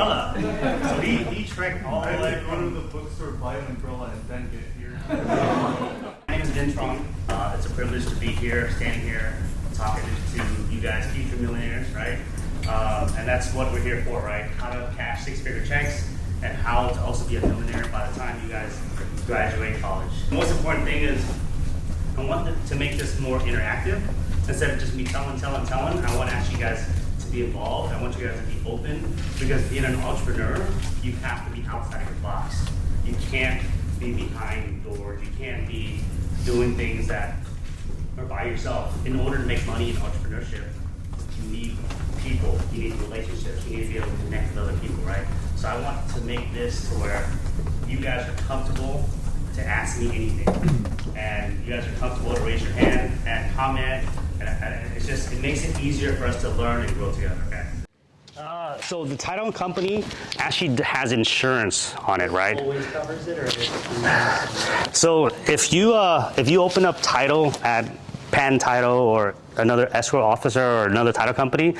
umbrella. So he trekked all the way from the bookstore, buy an umbrella, and then get here. My name is VinhXTruong. It's a privilege to be here, standing here, talking to you guys, future millionaires, right? And that's what we're here for, right? How to cash six-figure checks and how to also be a millionaire by the time you guys graduate college. The most important thing is I want to make this more interactive. Instead of just me telling, I want to ask you guys to be involved. I want you guys to be open, because being an entrepreneur, you have to be outside your box. You can't be behind doors. You can't be doing things that are by yourself. In order to make money in entrepreneurship, you need people, you need relationships, you need to be able to connect with other people, right? So I want to make this to where you guys are comfortable to ask me anything. And you guys are comfortable to raise your hand and comment. And it makes it easier for us to learn and grow together, okay? So the title company actually has insurance on it, right? Always covers it, or is it? So if you open up title at Patent Title or another escrow officer or another title company,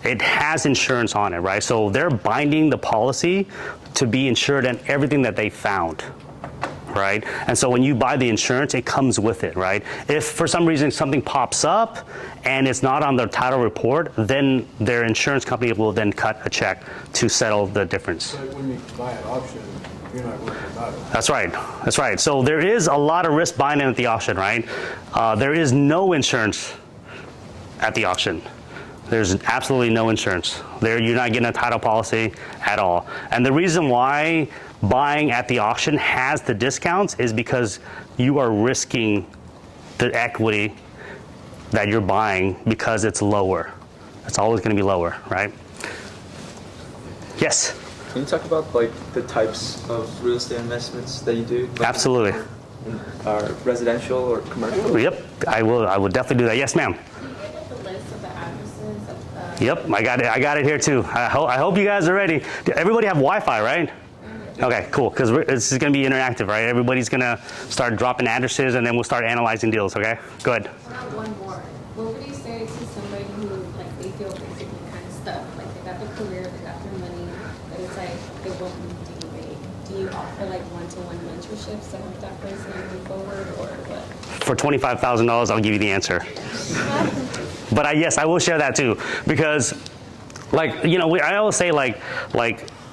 it has insurance on it, right? So they're binding the policy to be insured on everything that they found, right? And so when you buy the insurance, it comes with it, right? If for some reason something pops up and it's not on their title report, then their insurance company will then cut a check to settle the difference. So when you buy an auction, you're not working about it. That's right. That's right. So there is a lot of risk buying in at the auction, right? There is no insurance at the auction. There's absolutely no insurance. You're not getting a title policy at all. And the reason why buying at the auction has the discounts is because you are risking the equity that you're buying because it's lower. It's always going to be lower, right? Yes? Can you talk about like the types of real estate investments that you do? Like, Absolutely. Residential or commercial? Yep, I will definitely do that. Yes, ma'am. The list of the addresses of Yep, I got it here too. I hope you guys are ready. Everybody have Wi-Fi, right? Okay, cool, because this is going to be interactive, right? Everybody's going to start dropping addresses, and then we'll start analyzing deals, okay? Go ahead. one more. What would you say to somebody who, like, they feel basically kind of stuck? Like, they got their career, they got their money, but it's like they won't move to eBay. Do you offer, like, one-to-one mentorships to help that person move forward, or what? For $25,000, I'll give you the answer. But yes, I will share that too, because, like, you know, I always say, like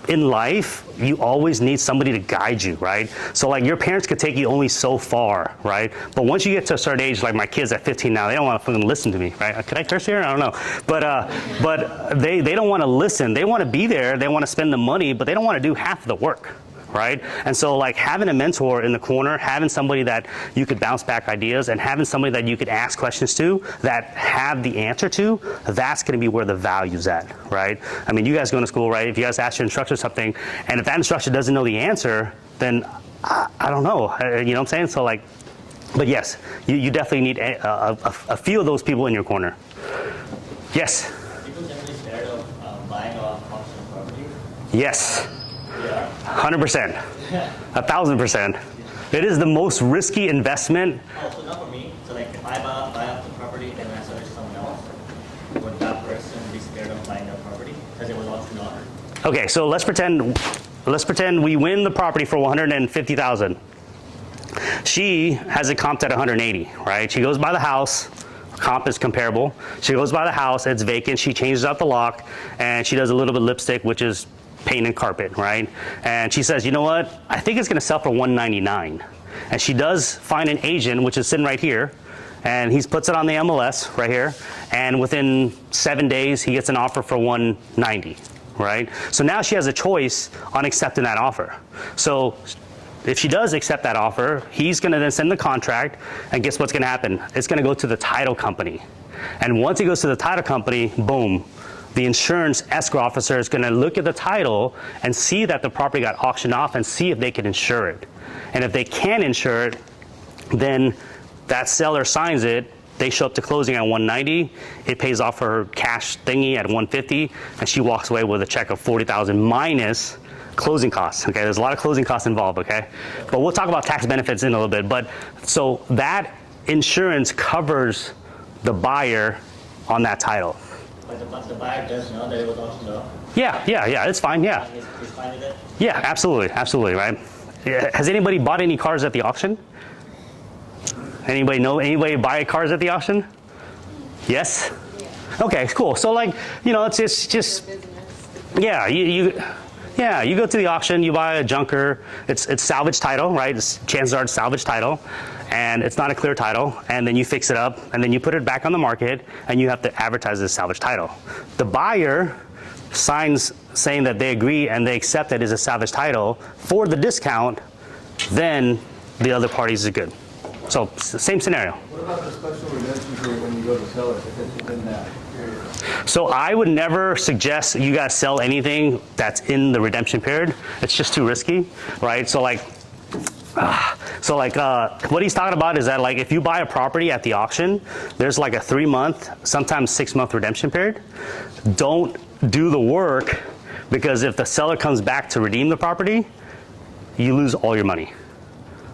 in life, you always need somebody to guide you, right? So like your parents could take you only so far, right? But once you get to a certain age, like my kids at 15 now, they don't want to fucking listen to me, right? Could I curse here? I don't know. But they don't want to listen. They want to be there. They want to spend the money, but they don't want to do half of the work, right? And so like having a mentor in the corner, having somebody that you could bounce back ideas, and having somebody that you could ask questions to that have the answer to, that's going to be where the value's at, right? I mean, you guys go to school, right? If you guys ask your instructor something, and if that instructor doesn't know the answer, then I don't know, you know what I'm saying? So like, but yes, you definitely need a few of those people in your corner. Yes? People generally scared of buying off auction property. Yes. Yeah. 100%, 1,000%. It is the most risky investment. Oh, so not for me. So like if I buy up the property and I sell it to someone else, would that person be scared of buying their property because it was auctioned off? Okay, so let's pretend we win the property for $150,000. She has it comped at 180, right? She goes by the house. Comp is comparable. She goes by the house. It's vacant. She changes out the lock, and she does a little bit of lipstick, which is paint and carpet, right? And she says, you know what? I think it's going to sell for $199. And she does find an agent, which is sitting right here, and he puts it on the MLS right here. And within 7 days, he gets an offer for $190, right? So now she has a choice on accepting that offer. So if she does accept that offer, he's going to then send the contract, and guess what's going to happen? It's going to go to the title company. And once it goes to the title company, boom, the insurance escrow officer is going to look at the title and see that the property got auctioned off and see if they can insure it. And if they can insure it, then that seller signs it. They show up to closing at 190. It pays off her cash thingy at 150, and she walks away with a check of 40,000 minus closing costs. Okay, there's a lot of closing costs involved. Okay, but we'll talk about tax benefits in a little bit. But so that insurance covers the buyer on that title. But the buyer does know that it was auctioned off. Yeah, it's fine, yeah. He's fine with it. Yeah, absolutely, right? Yeah, has anybody bought any cars at the auction? Anybody buy cars at the auction? Yes? Okay, cool. So like, it's just Business. yeah, you go to the auction, you buy a junker, it's salvage title, right? Chances are it's salvage title, and it's not a clear title, and then you fix it up, and then you put it back on the market, and you have to advertise it as salvage title. The buyer signs saying that they agree and they accept it as a salvage title for the discount, then the other parties is good. So same scenario. What about the special redemption period when you go to sell it, if it's within that period? So I would never suggest you guys sell anything that's in the redemption period. It's just too risky, right? So like what he's talking about is that like if you buy a property at the auction, there's like a 3-month, sometimes 6-month redemption period. Don't do the work, because if the seller comes back to redeem the property, you lose all your money.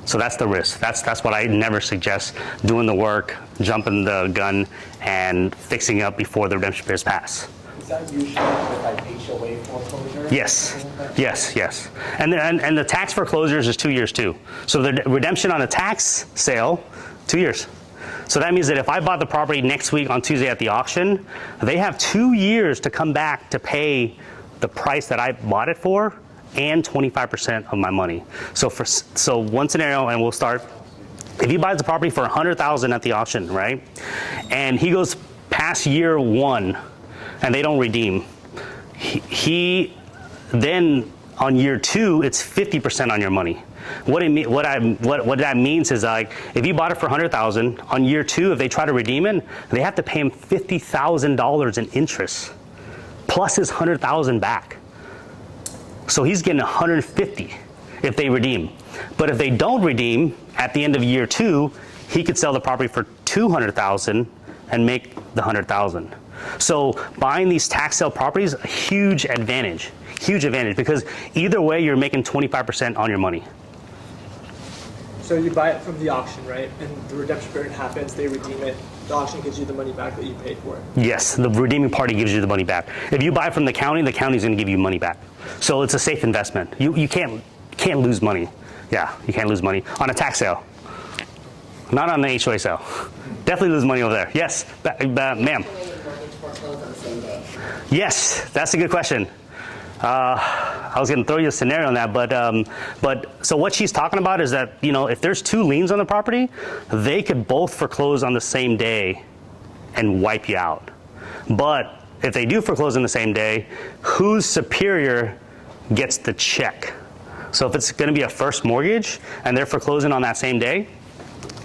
So that's the risk. That's what I never suggest, doing the work, jumping the gun, and fixing up before the redemption periods pass. Is that usually with like HOA foreclosure? Yes. And the tax foreclosures is 2 years too. So the redemption on a tax sale, 2 years. So that means that if I bought the property next week on Tuesday at the auction, they have 2 years to come back to pay the price that I bought it for and 25% of my money. So one scenario, and we'll start. If he buys the property for $100,000 at the auction, right, and he goes past year 1 and they don't redeem, he then on year 2 it's 50% on your money. What that means is like if you bought it for $100,000, on year 2 if they try to redeem it, they have to pay him $50,000 in interest plus his $100,000 back. So he's getting $150,000 if they redeem. But if they don't redeem at the end of year 2, he could sell the property for $200,000 and make the $100,000. So buying these tax sale properties, a huge advantage, because either way you're making 25% on your money. So you buy it from the auction, right? And the redemption period happens, they redeem it, the auction gives you the money back that you paid for it. Yes, the redeeming party gives you the money back. If you buy from the county's going to give you money back. So it's a safe investment. You can't lose money. Yeah, you can't lose money on a tax sale. Not on the HOA sale. Definitely lose money over there. Yes, ma'am. Yes, that's a good question. I was going to throw you a scenario on that, but so what she's talking about is that, if there's 2 liens on the property, they could both foreclose on the same day and wipe you out. But if they do foreclose on the same day, whose superior gets the check? So if it's going to be a first mortgage and they're foreclosing on that same day,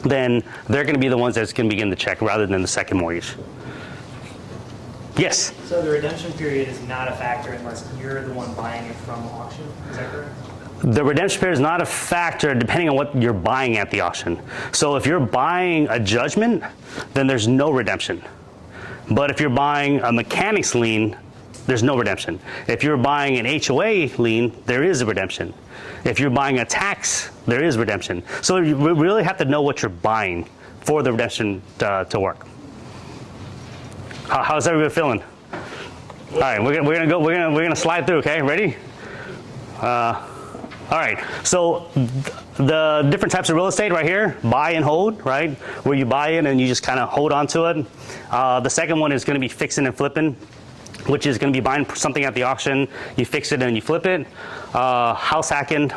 then they're going to be the ones that's going to begin the check rather than the second mortgage. Yes? So the redemption period is not a factor unless you're the one buying it from auction, is that correct? The redemption period is not a factor depending on what you're buying at the auction. So if you're buying a judgment, then there's no redemption. But if you're buying a mechanics lien, there's no redemption. If you're buying an HOA lien, there is a redemption. If you're buying a tax, there is redemption. So you really have to know what you're buying for the redemption to work. How's everybody feeling? All right, we're gonna slide through. Okay, ready? All right. So the different types of real estate right here: buy and hold, right? Where you buy it and you just kind of hold on to it. The second one is going to be fixing and flipping, which is going to be buying something at the auction, you fix it and you flip it. House hacking.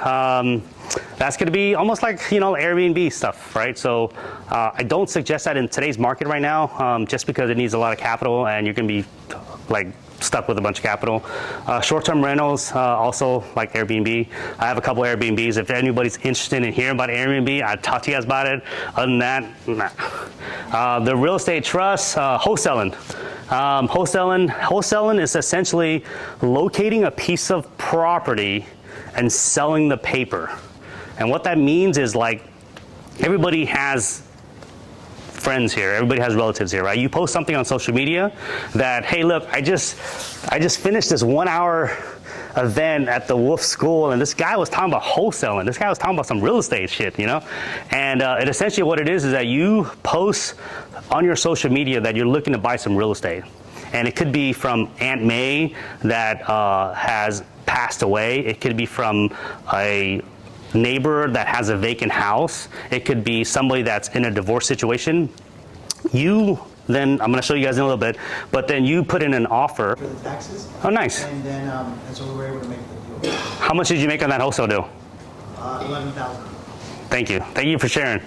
That's going to be almost like, Airbnb stuff, right? So I don't suggest that in today's market right now, just because it needs a lot of capital and you're going to be like stuck with a bunch of capital. Short-term rentals, also like Airbnb. I have a couple Airbnbs. If anybody's interested in hearing about Airbnb, I'd talk to you guys about it. Other than that, nah. The real estate trust, wholesaling. Wholesaling is essentially locating a piece of property and selling the paper. And what that means is like everybody has friends here, everybody has relatives here, right? You post something on social media that, hey, look, I just finished this 1-hour event at the Wolff School, and this guy was talking about wholesaling. This guy was talking about some real estate shit, And it essentially what it is that you post on your social media that you're looking to buy some real estate. And it could be from Aunt May that has passed away. It could be from a neighbor that has a vacant house. It could be somebody that's in a divorce situation. Then I'm going to show you guys in a little bit, but then you put in an offer. For the taxes, Oh, nice. and then, and so we were able to make the deal. How much did you make on that wholesale deal? 11,000. Thank you. Thank you for sharing.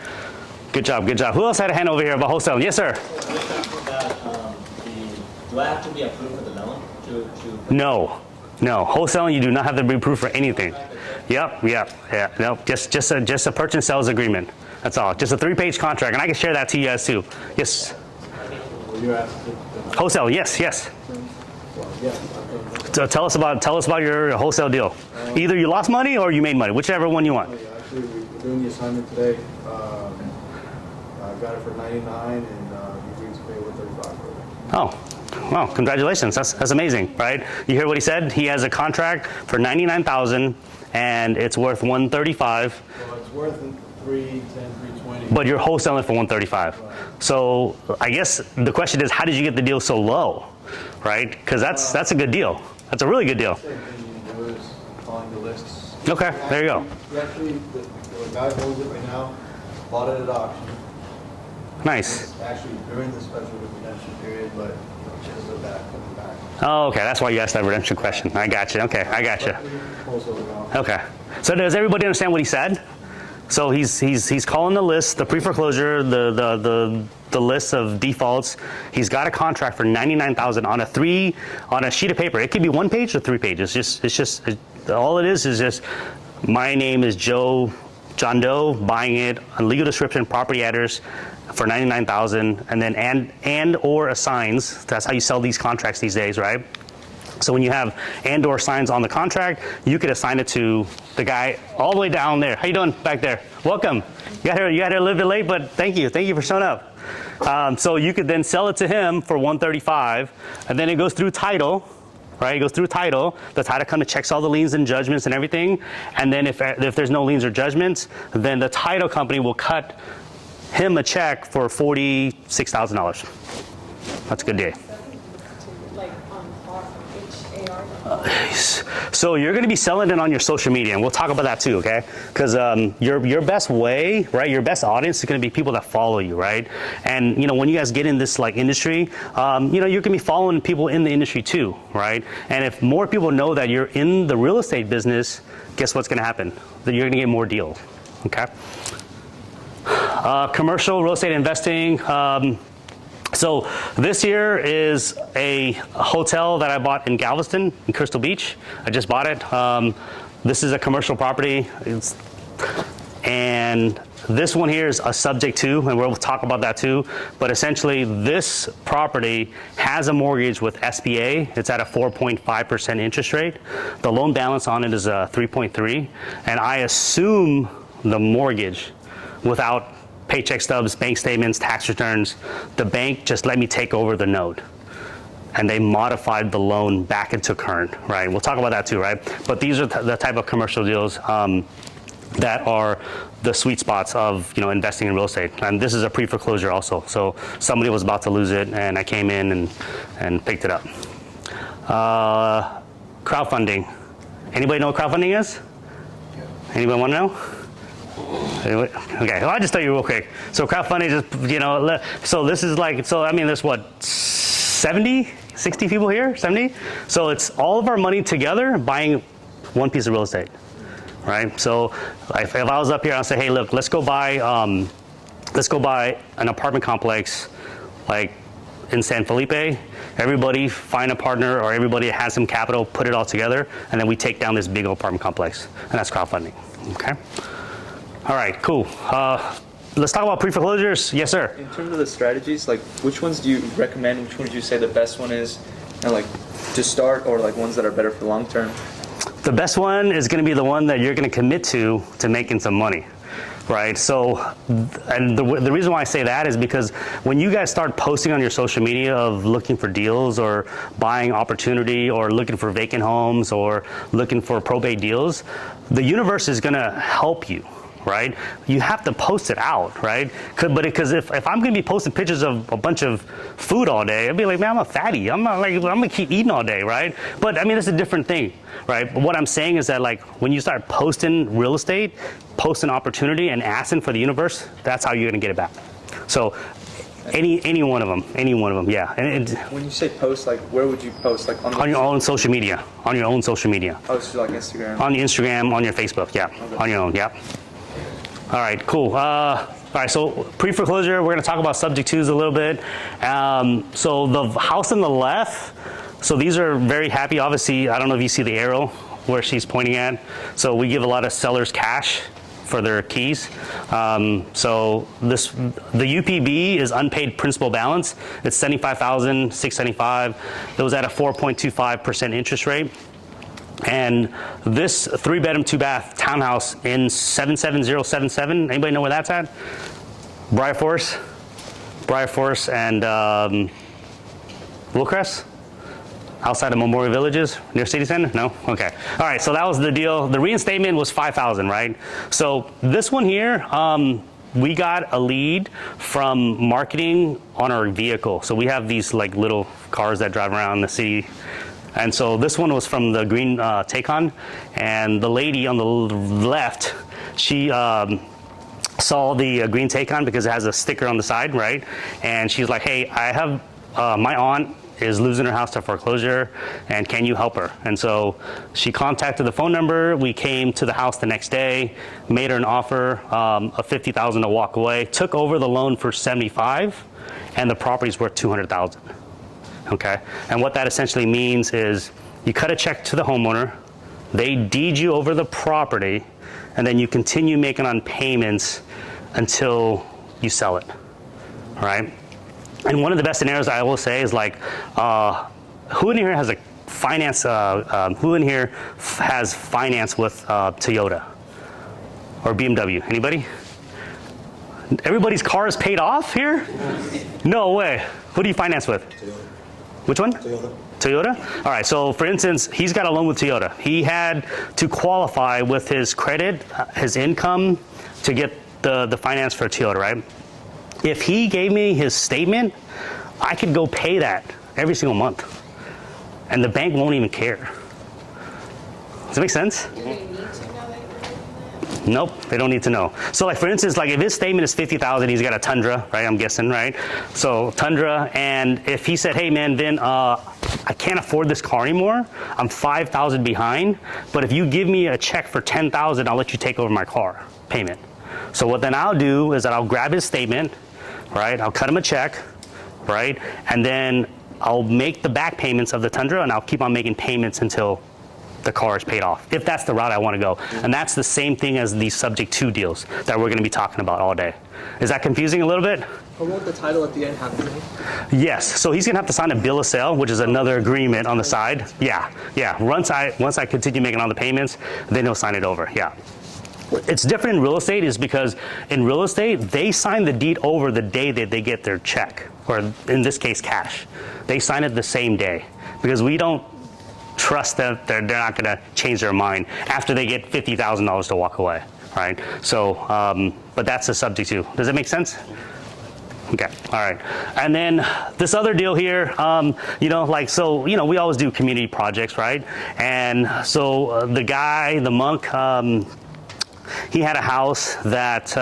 Good job. Good job. Who else had a hand over here about wholesale? Yes, sir. Do I have to be approved for the loan No. Wholesaling, you do not have to be approved for anything. Yep. No, just a purchase and sales agreement. That's all. Just a 3-page contract, and I can share that to you guys too. Yes. You asked Wholesale. Yes. So tell us about your wholesale deal. Either you lost money or you made money, whichever one you want. Actually, we're doing the assignment today. I got it for 99, and he agreed to pay 135 for it. Oh, well, congratulations. That's amazing, right? You hear what he said? He has a contract for 99,000, and it's worth 135. Well, it's worth 310, 320. But you're wholesaling for 135. So I guess the question is, how did you get the deal so low, right? Because that's a good deal. That's a really good deal. Same thing you can do is following the lists. Okay, there you go. We actually, the guy who holds it right now, bought it at auction. Nice. It's actually during the special redemption period, but because of that coming back. Oh, okay. That's why you asked that redemption question. I got you. Okay, I got you. Wholesale now. Okay. So does everybody understand what he said? So he's calling the list, the pre-foreclosure, the list of defaults. He's got a contract for 99,000 on a sheet of paper. It could be 1 page or 3 pages. It's just all it is just my name is John Doe, buying it, a legal description, property address for 99,000, and then and or assigns. That's how you sell these contracts these days, right? So when you have and or signs on the contract, you could assign it to the guy all the way down there. How you doing back there? Welcome. You got here a little bit late, but thank you for showing up. So you could then sell it to him for 135, and then it goes through title, right? It goes through title. The title kind of checks all the liens and judgments and everything, and then if there's no liens or judgments, then the title company will cut him a check for $46,000. That's a good day. Like on HAR. So you're going to be selling it on your social media, and we'll talk about that too, okay? Because your best way, right? Your best audience is going to be people that follow you, right? And when you guys get in this industry, you're going to be following people in the industry too, right? And if more people know that you're in the real estate business, guess what's going to happen? That you're going to get more deals, okay? Commercial real estate investing. So this here is a hotel that I bought in Galveston, in Crystal Beach. I just bought it. This is a commercial property. And this one here is a subject to, and we'll talk about that too. But essentially, this property has a mortgage with SBA. It's at a 4.5% interest rate. The loan balance on it is 3.3. And I assume the mortgage without paycheck stubs, bank statements, tax returns. The bank just let me take over the note, and they modified the loan back into current, right? We'll talk about that too, right? But these are the type of commercial deals that are the sweet spots of investing in real estate. And this is a pre-foreclosure also. So somebody was about to lose it, and I came in and picked it up. Crowdfunding. Anybody know what crowdfunding is? Anybody want to know? Okay, well, I'll just tell you real quick. So crowdfunding is, so this is there's what, 70, 60 people here, 70? So it's all of our money together buying one piece of real estate, right? So if I was up here, I'll say, hey, look, let's go buy an apartment complex like in San Felipe. Everybody find a partner, or everybody that has some capital, put it all together, and then we take down this big apartment complex, and that's crowdfunding, okay? All right, cool. Let's talk about pre-foreclosures. Yes, sir. In terms of the strategies, which ones do you recommend? Which one would you say the best one is, and to start, or ones that are better for the long term? The best one is going to be the one that you're going to commit to making some money, right? So, and the reason why I say that is because when you guys start posting on your social media of looking for deals or buying opportunity or looking for vacant homes or looking for probate deals, the universe is going to help you. right? You have to post it out, right? Because if I'm gonna be posting pictures of a bunch of food all day, I'd be like, man, I'm a fatty. I'm gonna keep eating all day, right? But I mean, it's a different thing, right? But what I'm saying is that like when you start posting real estate, posting opportunity and asking for the universe, that's how you're gonna get it back. So any one of them, yeah. And When you say post, like where would you post? Like on your own social media, Oh, so like Instagram. on your Instagram, on your Facebook, yeah, on your own, yeah. All right, cool. All right, so pre-foreclosure, we're gonna talk about subject twos a little bit. So the house on the left, so these are very happy. Obviously, I don't know if you see the arrow where she's pointing at. So we give a lot of sellers cash for their keys. So the UPB is unpaid principal balance. It's $75,675. It was at a 4.25% interest rate. And this 3-bedroom, 2-bath townhouse in 77077, anybody know where that's at? Briar Forest and Willcrest? Outside of Memorial Villages, near City Center? No? Okay. All right, so that was the deal. The reinstatement was $5,000, right? So this one here, we got a lead from marketing on our vehicle. So we have these like little cars that drive around the city. And so this one was from the green Taycan, and the lady on the left, she saw the green Taycan because it has a sticker on the side, right? And she's like, hey, I have my aunt is losing her house to foreclosure, and can you help her? And so she contacted the phone number. We came to the house the next day, made her an offer of $50,000 to walk away, took over the loan for $75,000, and the property's worth $200,000. Okay, and what that essentially means is you cut a check to the homeowner, they deed you over the property, and then you continue making on payments until you sell it. All right. And one of the best scenarios I will say is like, who in here has a finance? Who in here has finance with Toyota or BMW? Anybody? Everybody's car is paid off here? No way. Who do you finance with? Toyota. Which one? Toyota. Toyota? All right, so for instance, he's got a loan with Toyota. He had to qualify with his credit, his income to get the finance for Toyota, right? If he gave me his statement, I could go pay that every single month. And the bank won't even care. Does that make sense? Do they need to know that you're doing that? Nope, they don't need to know. So like for instance, like if his statement is $50,000, he's got a Tundra, right? I'm guessing, right? So Tundra, and if he said, hey man, Vin, I can't afford this car anymore. I'm $5,000 behind, but if you give me a check for $10,000, I'll let you take over my car payment. So what then I'll do is that I'll grab his statement, right? I'll cut him a check, right? And then I'll make the back payments of the Tundra, and I'll keep on making payments until the car is paid off, if that's the route I want to go. And that's the same thing as the subject to deals that we're going to be talking about all day. Is that confusing a little bit? Or won't the title at the end have to be? Yes. So he's going to have to sign a bill of sale, which is another agreement on the side. Yeah. Once I continue making all the payments, then he'll sign it over. Yeah. It's different in real estate is because in real estate, they sign the deed over the day that they get their check, or in this case, cash. They sign it the same day because we don't trust that they're not going to change their mind after they get $50,000 to walk away, right? So, but that's the subject to. Does that make sense? Okay, all right. And then this other deal here, we always do community projects, right? And so the guy, the monk, he had a house that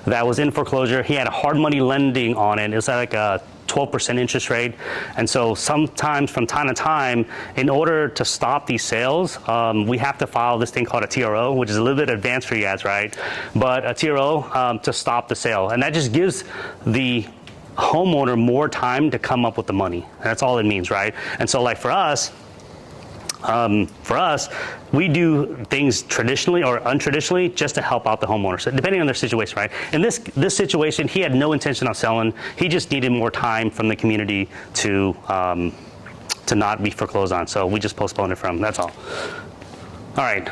was in foreclosure. He had a hard money lending on it. It was like a 12% interest rate. And so sometimes from time to time, in order to stop these sales, we have to file this thing called a TRO, which is a little bit advanced for you guys, right? But a TRO to stop the sale. And that just gives the homeowner more time to come up with the money. And that's all it means, right? And so like for us, we do things traditionally or untraditionally just to help out the homeowner. So depending on their situation, right? In this situation, he had no intention of selling. He just needed more time from the community to not be foreclosed on. So we just postponed it from him. That's all. All right.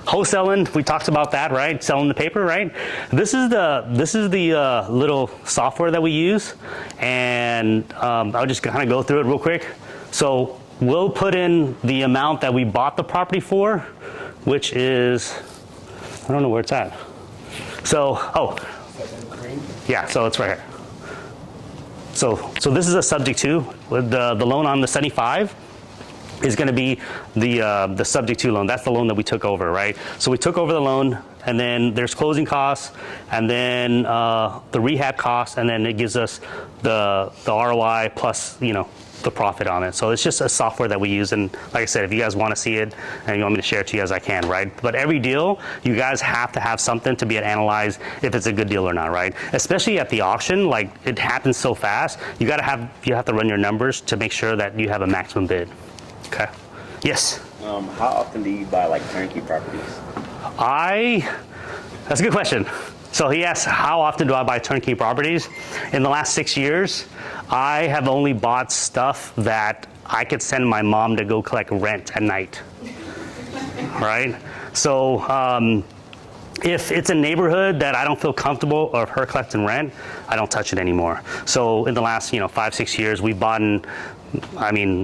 Wholesaling, we talked about that, right? Selling the paper, right? This is the little software that we use, and I'll just kind of go through it real quick. So we'll put in the amount that we bought the property for, which is, I don't know where it's at. So, yeah, so it's right here. So this is a subject to. With the loan on the 75 is going to be the subject to loan. That's the loan that we took over, right? So we took over the loan, and then there's closing costs, and then the rehab costs, and then it gives us the ROI plus, you know, the profit on it. So it's just a software that we use, and like I said, if you guys want to see it and you want me to share it to you, as I can, right? But every deal, you guys have to have something to be able to analyze if it's a good deal or not, right? Especially at the auction, like it happens so fast. You have to run your numbers to make sure that you have a maximum bid. Okay. Yes. How often do you buy like turnkey properties? That's a good question. So he asked, how often do I buy turnkey properties? In the last 6 years, I have only bought stuff that I could send my mom to go collect rent at night, right? So if it's a neighborhood that I don't feel comfortable of her collecting rent, I don't touch it anymore. So in the last 5-6 years, we've bought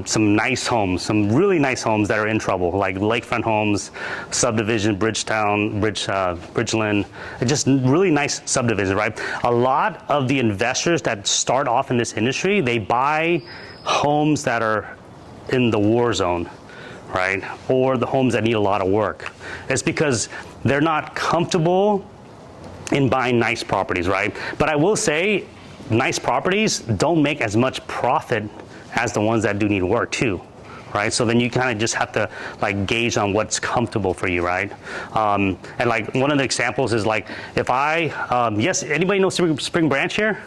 some nice homes, some really nice homes that are in trouble, like lakefront homes, subdivision, Bridgeland, just really nice subdivisions, right? A lot of the investors that start off in this industry, they buy homes that are in the war zone, right? Or the homes that need a lot of work. It's because they're not comfortable in buying nice properties, right? But I will say, nice properties don't make as much profit as the ones that do need work too, right? So then you kind of just have to like gauge on what's comfortable for you, right? And like one of the examples is like if yes, anybody know Spring Branch here?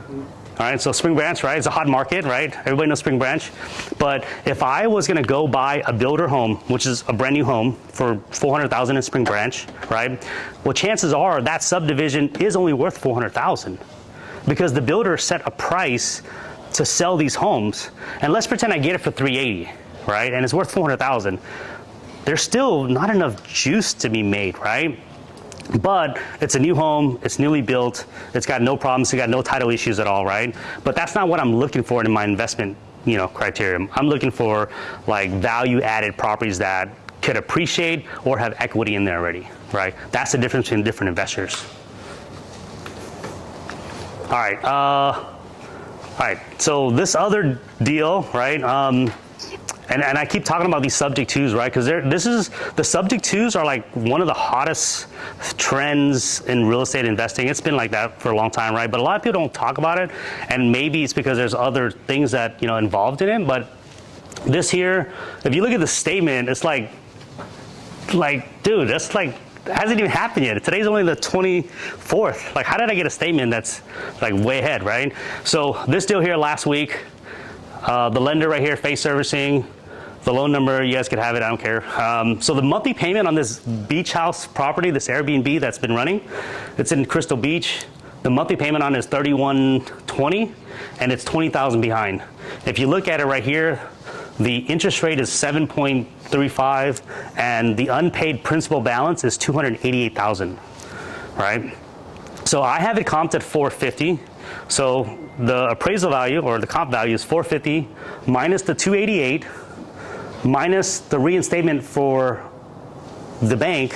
All right, so Spring Branch, right? It's a hot market, right? Everybody knows Spring Branch. But if I was gonna go buy a builder home, which is a brand new home for $400,000 in Spring Branch, right? Well, chances are that subdivision is only worth $400,000 because the builder set a price to sell these homes. And let's pretend I get it for $380,000, right? And it's worth $400,000. There's still not enough juice to be made, right? But it's a new home, it's newly built, it's got no problems, it's got no title issues at all, right? But that's not what I'm looking for in my investment, criteria. I'm looking for like value-added properties that could appreciate or have equity in there already, right? That's the difference between different investors. All right, so this other deal, right? And I keep talking about these subject twos, right? Because the subject twos are like one of the hottest trends in real estate investing. It's been like that for a long time, right? But a lot of people don't talk about it, and maybe it's because there's other things that involved in it. But this here, if you look at the statement, it's like, dude, that's like. It hasn't even happened yet. Today's only the 24th. Like, how did I get a statement that's like way ahead, right? So this deal here last week, the lender right here, Face Servicing, the loan number, you guys could have it, I don't care. So the monthly payment on this beach house property, this Airbnb that's been running, it's in Crystal Beach. The monthly payment on it is $31.20, and it's $20,000 behind. If you look at it right here, the interest rate is 7.35, and the unpaid principal balance is $288,000, right? So I have it comped at $450. So the appraisal value or the comp value is $450 minus the $288 minus the reinstatement for the bank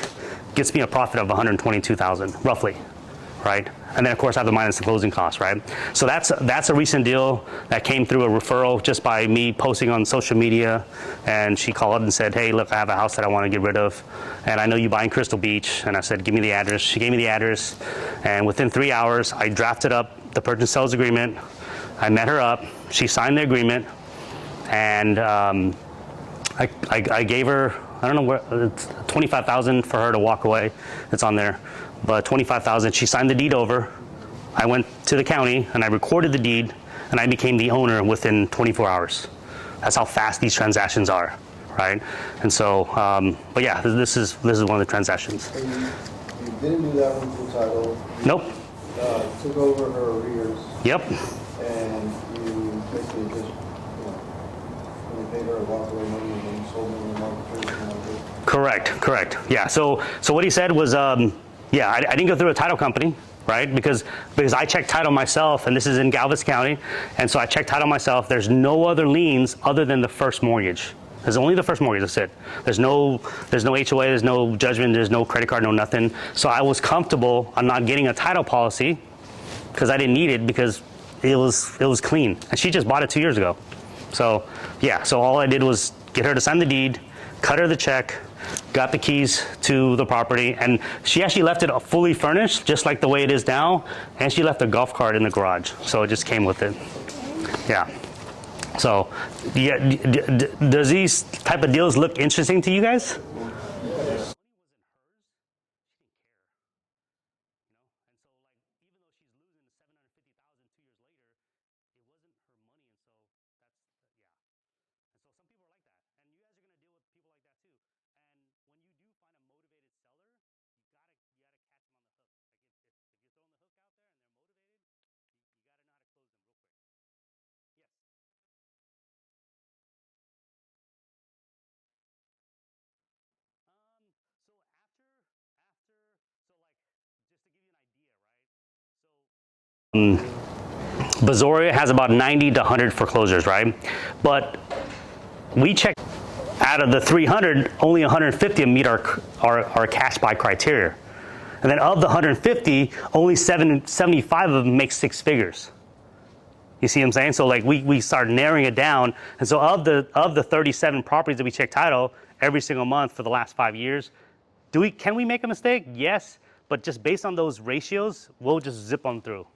gets me a profit of $122,000 roughly, right? And then of course I have to minus the closing costs, right? So that's a recent deal that came through a referral just by me posting on social media, and she called and said, hey, look, I have a house that I want to get rid of, and I know you buy in Crystal Beach. And I said, give me the address. She gave me the address, and within 3 hours I drafted up the purchase sales agreement. I met her up, she signed the agreement, and I gave her, I don't know where, it's $25,000 for her to walk away. It's on there. But $25,000, she signed the deed over. I went to the county and I recorded the deed, and I became the owner within 24 hours. That's how fast these transactions are, right? And so, but yeah, this is one of the transactions. So you didn't do that one through title. You, Nope. Took over her arrears. Yep. And you basically just, when you paid her a walk away money and then you sold them in the market. Correct. Yeah. So what he said was, yeah, I didn't go through a title company, right? Because I checked title myself, and this is in Galveston County, and so I checked title myself. There's no other liens other than the first mortgage. There's only the first mortgage. That's it. There's no HOA. There's no judgment. There's no credit card. No nothing. So I was comfortable on not getting a title policy because I didn't need it because it was clean. And she just bought it 2 years ago. So yeah. So all I did was get her to sign the deed, cut her the check, got the keys to the property, and she actually left it fully furnished, just like the way it is now. And she left a golf cart in the garage. So it just came with it. Yeah. So, yeah, does these type of deals look interesting to you guys? Bazoria has about 90 to 100 foreclosures, right? But we check out of the 300, only 150 meet our cash buy criteria. And then of the 150, only 75 of them make 6 figures. You see what I'm saying? So like we start narrowing it down. And so of the 37 properties that we check title every single month for the last 5 years, can we make a mistake? Yes, but just based on those ratios, we'll just zip on through.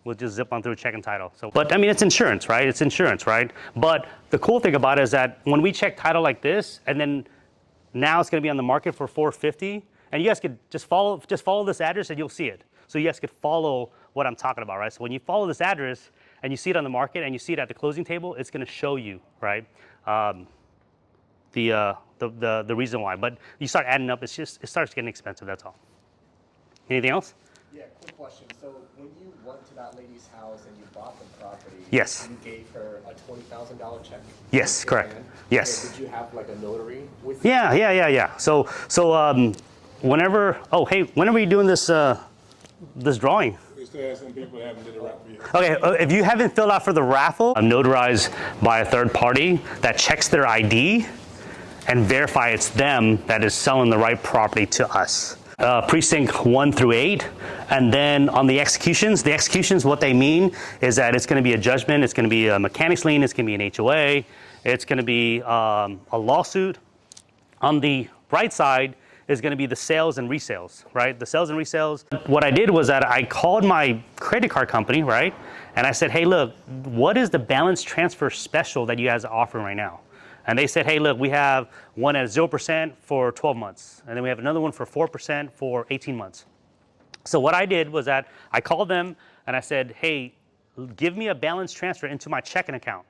We'll just zip on through check and title. So, but I mean, it's insurance, right? It's insurance, right? But the cool thing about it is that when we check title like this, and then now it's going to be on the market for $450, and you guys could just follow this address and you'll see it. So you guys could follow what I'm talking about, right? So when you follow this address and you see it on the market and you see it at the closing table, it's going to show you, right? The reason why. But you start adding up, it starts getting expensive. That's all. Anything else? Yeah, quick question. So when you went to that lady's house and you bought the property, Yes. you gave her a $20,000 check? Yes, correct. And Yes. so did you have like a notary with you? Yeah. So whenever are you doing this this drawing? We still have some people that haven't did it right for you. Okay, if you haven't filled out for the raffle, notarized by a third party that checks their ID and verify it's them that is selling the right property to us. Precinct 1 through 8, and then on the executions, what they mean is that it's going to be a judgment, it's going to be a mechanics lien, it's going to be an HOA, it's going to be a lawsuit. On the right side is going to be the sales and resales, right? The sales and resales. What I did was that I called my credit card company, right? And I said, hey, look, what is the balance transfer special that you guys are offering right now? And they said, hey, look, we have one at 0% for 12 months. And then we have another one for 4% for 18 months. So what I did was that I called them and I said, hey, give me a balance transfer into my checking account.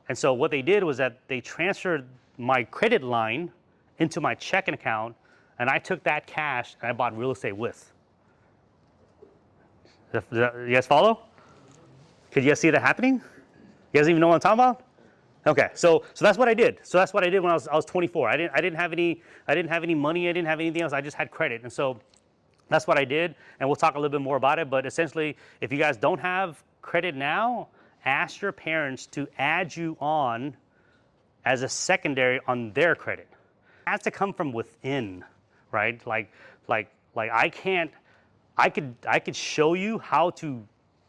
And so what they did was that they transferred my credit line into my checking account, and I took that cash and I bought real estate with. You guys follow? Could you guys see that happening? You guys even know what I'm talking about? Okay, so that's what I did. So that's what I did when I was 24. I didn't have any money. I didn't have anything else. I just had credit, and so that's what I did. And we'll talk a little bit more about it. But essentially, if you guys don't have credit now, ask your parents to add you on as a secondary on their credit. It has to come from within, right? Like I could show you how to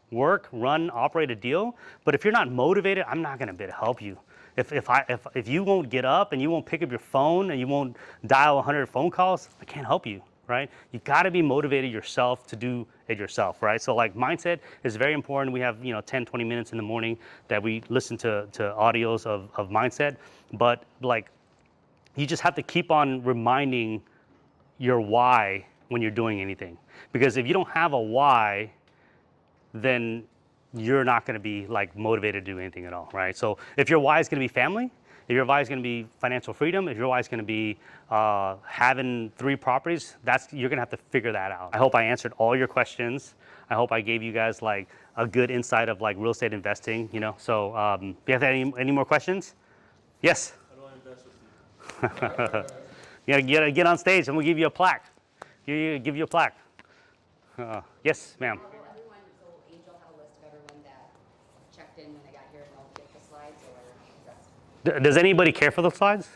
work, run, operate a deal, but if you're not motivated, I'm not gonna be able to help you. If you won't get up and you won't pick up your phone and you won't dial 100 phone calls, I can't help you, right? You gotta be motivated yourself to do it yourself, right? So like mindset is very important. We have 10, 20 minutes in the morning that we listen to audios of mindset, but like you just have to keep on reminding your why when you're doing anything. Because if you don't have a why, then you're not going to be like motivated to do anything at all, right? So if your why is going to be family, if your why is going to be financial freedom, if your why is going to be having 3 properties, you're going to have to figure that out. I hope I answered all your questions. I hope I gave you guys like a good insight of like real estate investing, So do you have any more questions? Yes? How do I invest with you? You gotta get on stage and we'll give you a plaque. Give you a plaque. Yes, ma'am. Everyone, so Angel had a list of everyone that checked in when they got here and they'll get the slides, or is that? Does anybody care for those slides?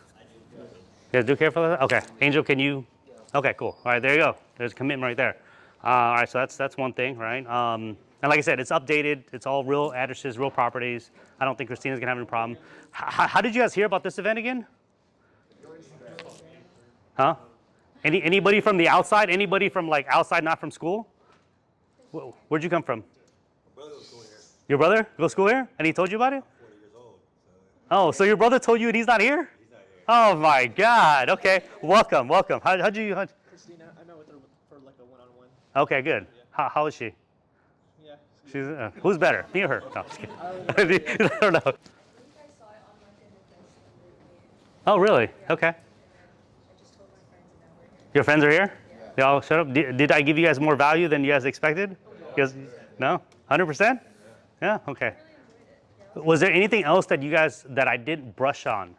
You guys do care for that? Okay. Angel, can you? Okay, cool. All right, there you go. There's a commitment right there. All right, so that's one thing, right? And like I said, it's updated. It's all real addresses, real properties. I don't think Christina's gonna have any problem. How did you guys hear about this event again? Huh? Anybody from the outside? Anybody from like outside, not from school? Where'd you come from? Your brother goes to school here, and he told you about it? Oh, so your brother told you and he's not here? Oh my God. Okay. Welcome. How'd you? Christina, I met with her for like a one-on-one. Okay, good. How is she? Yeah. She's who's better, me or her? No, just kidding. I don't know. Oh, really? Okay. Your friends are here? They all showed up. Did I give you guys more value than you guys expected? Yes. No? 100%? Yeah. Okay. Was there anything else that that I didn't brush on?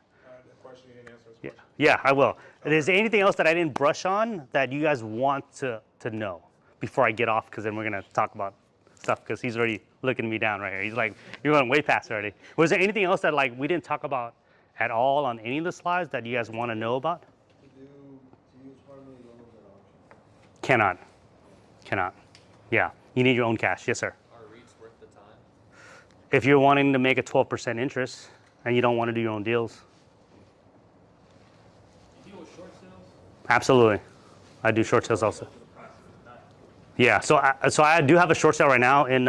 Yeah, I will. Is there anything else that I didn't brush on that you guys want to know before I get off? Because then we're gonna talk about stuff. Because he's already looking me down right here. He's like, you're going way past already. Was there anything else that like we didn't talk about at all on any of the slides that you guys want to know about? Cannot. Yeah, you need your own cash. Yes, sir. Are REITs worth the time? If you're wanting to make a 12% interest and you don't want to do your own deals. Do you deal with short sales? Absolutely. I do short sales also. Yeah, so I do have a short sale right now in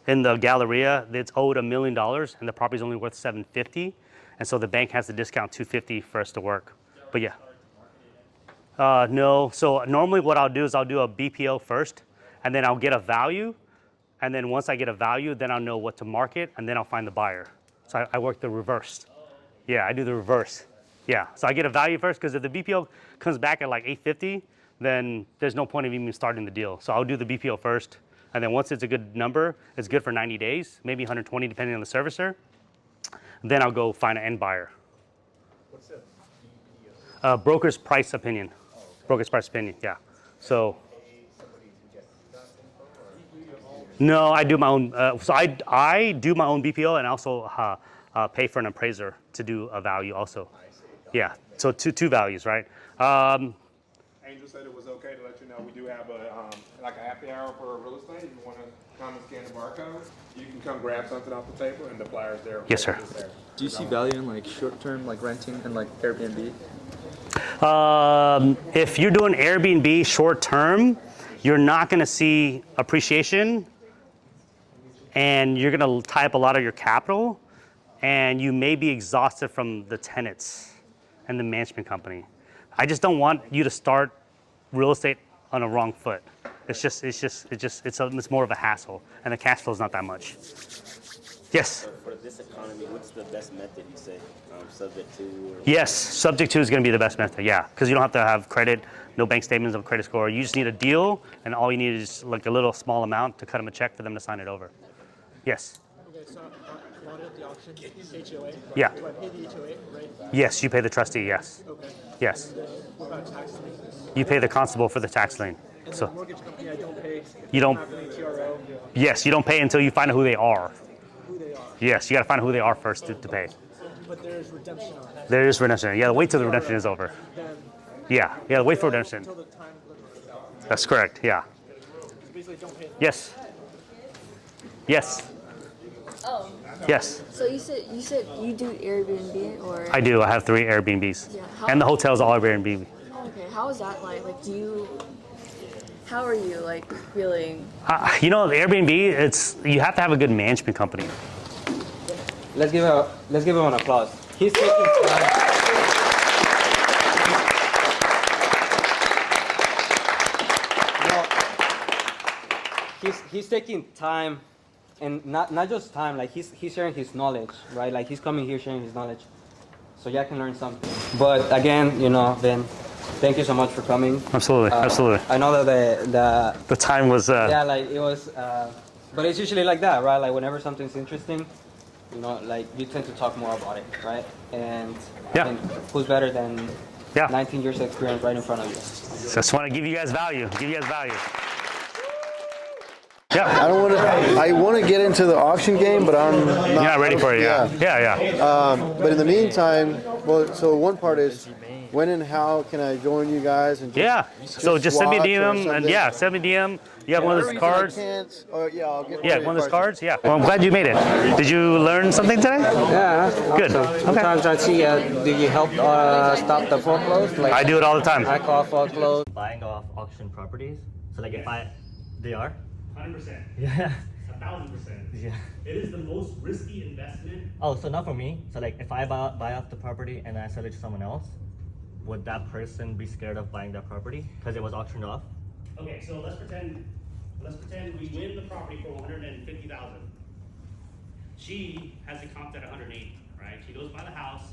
the Galleria. It's owed $1 million and the property's only worth $750, and so the bank has to discount $250 for us to work. But yeah. No, so normally what I'll do is I'll do a BPO first, and then I'll get a value, and then once I get a value, then I'll know what to market, and then I'll find the buyer. So I work the reverse. Yeah, I do the reverse. Yeah, so I get a value first, because if the BPO comes back at like $850, then there's no point of even starting the deal. So I'll do the BPO first, and then once it's a good number, it's good for 90 days, maybe 120 depending on the servicer, then I'll go find an end buyer. What's a BPO? Broker's price opinion. Broker's price opinion, yeah. So, no, I do my own. So I do my own BPO and also pay for an appraiser to do a value also. Yeah, so two values, right? Angel said it was okay to let you know we do have like a happy hour for real estate. If you want to come and scan the barcode, you can come grab something off the table and the flyer's there. Yes, sir. Do you see value in like short-term, like renting and like Airbnb? If you're doing Airbnb short term, you're not going to see appreciation, and you're going to tie up a lot of your capital, and you may be exhausted from the tenants and the management company. I just don't want you to start real estate on a wrong foot. It's more of a hassle, and the cash flow is not that much. Yes. For this economy, what's the best method you say? Subject to? Or Yes, subject to is going to be the best method, yeah. Because you don't have to have credit, no bank statements of credit score. You just need a deal, and all you need is like a little small amount to cut them a check for them to sign it over. Yes. Okay, so bought it at the auction, HOA. Yeah. Do I pay the HOA, right? Yes, you pay the trustee, yes. Okay. Yes. What about tax lien? You pay the constable for the tax lien. And So the mortgage company, I don't pay. You don't- Not really TRO. yes, you don't pay until you find out who they are. Who they are. Yes, you got to find out who they are first to pay. But there's redemption on it. There is redemption. Yeah, wait till the redemption is over. Then Yeah, wait for redemption. until the time limit is out. That's correct, yeah. So basically, don't pay. Yes. Yes. Oh, Yes. so you said you do Airbnb or? I do. I have 3 Airbnbs. Yeah, And the hotel's all Airbnb. Okay, how is that like? Like, how are you like feeling? The Airbnb, you have to have a good management company. Let's give him an applause. He's taking time. He's taking time, and not just time. Like he's sharing his knowledge, right? Like he's coming here sharing his knowledge, so y'all can learn something. But again, Ben, thank you so much for coming. Absolutely, absolutely. I know that The time was. yeah, like it was, but it's usually like that, right? Like whenever something's interesting, like you tend to talk more about it, right? And Yeah. I think who's better than Yeah. 19 years of experience right in front of you? Just want to give you guys value. Yeah. I want to get into the auction game, but I'm not. You're not ready for it, yeah. But in the meantime, well, so one part is when and how can I join you guys and so just send me a watch or DM and something? send me a DM. You have one of those cards? I'll get One of those cards? Yeah. Well, I'm glad you made it. Did you learn something today? Yeah. Good. Awesome. Sometimes I see, do you help stop the foreclosure? Like, I do it all the time. I call foreclosure. Buying off auction properties. So like they are? 100%. Yeah. 1,000%. Yeah. It is the most risky investment. Oh, so not for me. So like if I buy off the property and I sell it to someone else, would that person be scared of buying that property because it was auctioned off? Okay, so let's pretend we win the property for 150,000. She has it comped at 180, right? She goes by the house,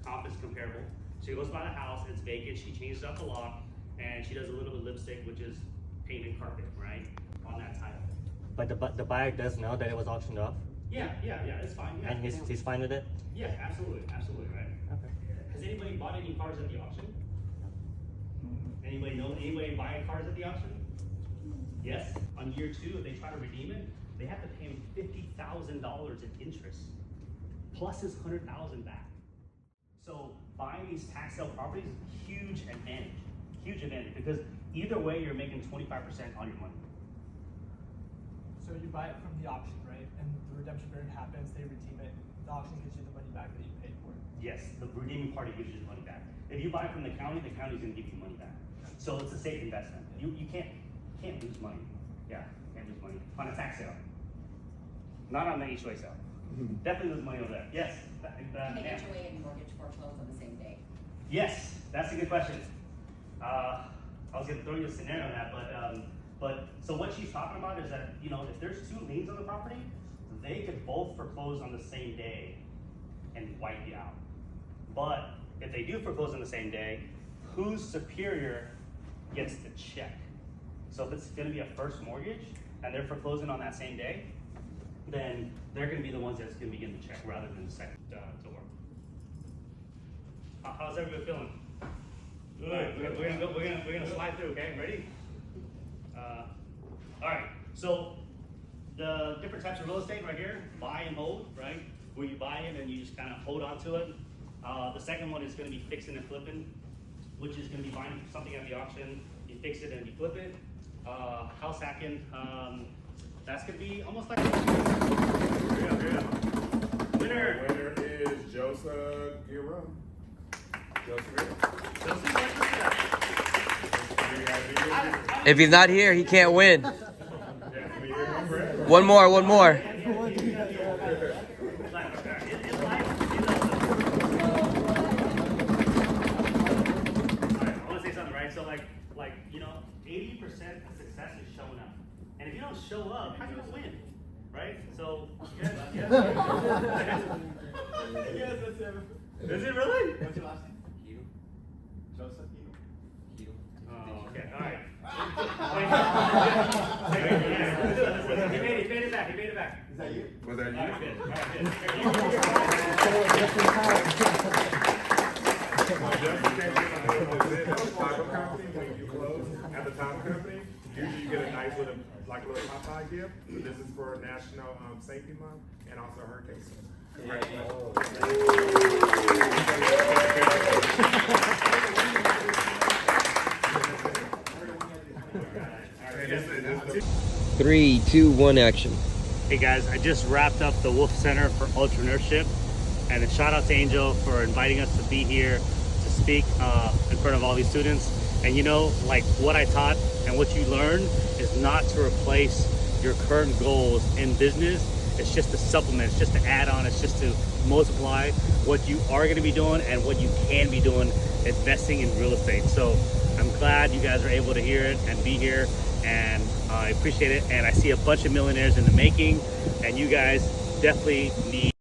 comp is comparable. She goes by the house, it's vacant, she changes up the lock, and she does a little bit of lipstick, which is paint and carpet, right? On that title. But the buyer does know that it was auctioned off? Yeah, it's fine. Yeah. And he's fine with it? Yeah, absolutely, right? Okay. Has anybody bought any cars at the auction? Anybody buy cars at the auction? Yes. On year 2, if they try to redeem it, they have to pay him $50,000 in interest, plus his $100,000 back. So buying these tax sale properties is a huge advantage, because either way you're making 25% on your money. So you buy it from the auction, right? And the redemption period happens, they redeem it, the auction gives you the money back that you paid for it. Yes, the redeeming party gives you the money back. If you buy from the county's gonna give you money back. So it's a safe investment. You can't lose money. Yeah, can't lose money on a tax sale. Not on the HOA sale. Definitely lose money over there. Yes. Can the HOA and mortgage foreclose on the same day? Yes, that's a good question. I was gonna throw you a scenario on that, but so what she's talking about is that, if there's 2 liens on the property, they could both foreclose on the same day and wipe you out. But if they do foreclose on the same day, whose superior gets the check? So if it's gonna be a first mortgage and they're foreclosing on that same day, then they're gonna be the ones that's gonna be getting the check rather than the second to work. How's everybody feeling? Good. We're gonna slide through. Okay, ready? All right. So the different types of real estate right here: buy and hold. Right, where you buy it and you just kind of hold on to it. The second one is going to be fixing and flipping, which is going to be buying something at the auction. You fix it and you flip it. House hacking. That's going to be almost like. Winner is Joseph Guerra. If he's not here, he can't win. One more. I want to say something, right? So 80% of success is showing up. And if you don't show up, how are you going to win? Right? So, yes. Is it really? What's your last name? Joseph Hugh. Oh, okay. All right. He made it back. Is that you? Was that you? All right, good. When you close at the title company, usually you get a nice little Popeye gift. But this is for National Safety Month and also Hurricane Season. Three, two, one, action. Hey guys, I just wrapped up the Wolff Center for Entrepreneurship, and a shout out to Angel for inviting us to be here to speak in front of all these students. And what I taught and what you learn is not to replace your current goals in business. It's just a supplement, it's just to add on, it's just to multiply what you are going to be doing and what you can be doing investing in real estate. So I'm glad you guys are able to hear it and be here, and I appreciate it. And I see a bunch of millionaires in the making, and you guys definitely need